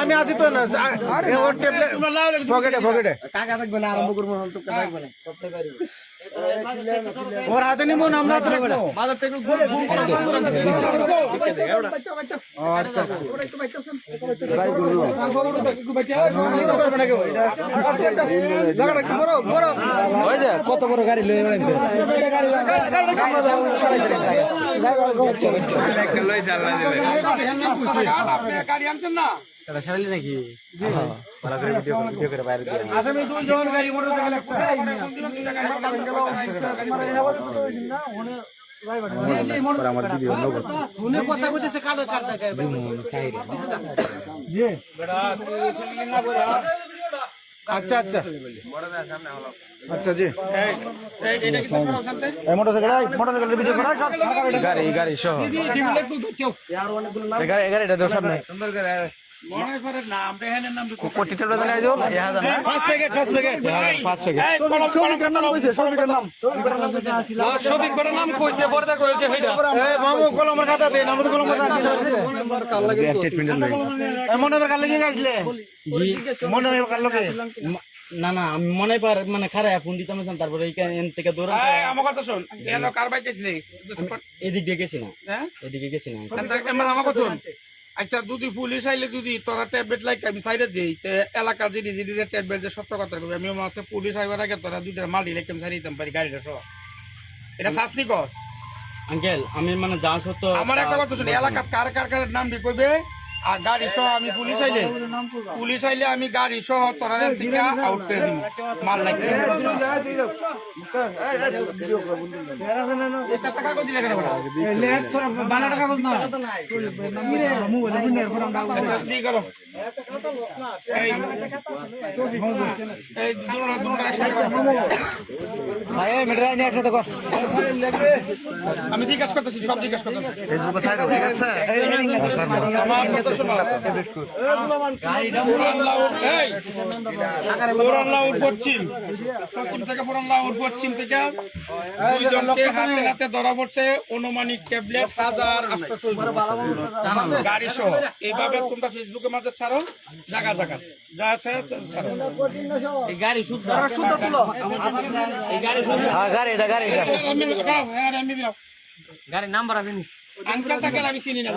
আমি আছি তো না টাকা থাকবে না আরম্ভ করবো ওর হাতে নিব না আমরা বাজার থেকে কত বড় গাড়ি লই গাড়ি আনছেন না এটা সারালি নাকি ভালো করে ভিডিও করে বাইরে দিয়ে আসামি দুইজন গাড়ি মোটরসাইকেল আমার ভিডিও লোক ফোনে কথা কইতেছে কানে কাট দেখায় সাইরে জি বড়া না বড়া আচ্ছা আচ্ছা আচ্ছা জি এইটা কি সরাও জানতে এই মোটরসাইকেলের ভিডিও করা গাড়ি সহ গাড়িটা তো সামনে সুন্দর করে মনে করে নাম রেহানের নাম কোটি টাকা দাও যাও 1000 ফার্স্ট প্যাকেট শফিকের নাম কইছে শফিকের নাম কইছে পর্দা করেছে হেডা এই মামু কলমের খাতা দেন আমাদের কলম খাতা দিছে নাম্বার কাল লাগে স্টেটমেন্ট লাগে মনে কাল লাগে গাইছিলে জি মনে কাল লাগে না না আমি মনে পার মানে খারাপ ফোন দিতাম তারপরে এখান থেকে দৌড়ান আমার কথা শুন এলো কার বাইতেছিলে এদিক দিয়ে গেছি না হ্যাঁ এদিকে গেছি না আমার কথা শুন আচ্ছা যদি পুলিশ আইলে যদি তোরা ট্যাবলেট লাগে আমি সাইডে দিই এলাকার যে ট্যাবলেট যে সত্য কথা বলবে আমি আছে পুলিশ আইবার আগে তোরা দুইটা মাল দিলে কেমন সারি দিতাম পারি গাড়িটা সহ এটা শাস্তি কর আঙ্কেল আমি মানে যা সত্য আমার একটা কথা শুনি এলাকার কার নাম দি কইবে আর গাড়ি সহ আমি পুলিশ আইলে আমি গাড়ি সহ তোরা থেকে আউট করে দিব মাল লাগে এটা টাকা কত দিলে কেন লে তোরা 12 টাকা কত না মোবাইল বিনের ফরম দাও আচ্ছা দি করো এই দুটো ভাই মেডরা নিয়ে একসাথে কর আমি জিজ্ঞাসা করতেছি সব জিজ্ঞাসা করতেছি ফেসবুকে ছাড়ো ঠিক আছে আমার কথা শোনো গাড়িটা পুরান লাউর এই পুরান লাউর পশ্চিম থেকে পুরান লাউর পশ্চিম থেকে দুইজনকে হাতে ধরা পড়ছে অনুমানিক ট্যাবলেট 1800 গাড়ি সহ এইভাবে তোমরা ফেসবুকের মাঝে ছাড়ো জায়গা যা আছে ছাড়ো এই গাড়ি শুদ্ধ তুলো এই গাড়ি হ্যাঁ গাড়িটা গাড়ির নাম্বার আছে নি আঙ্কেল তাকে আমি চিনি না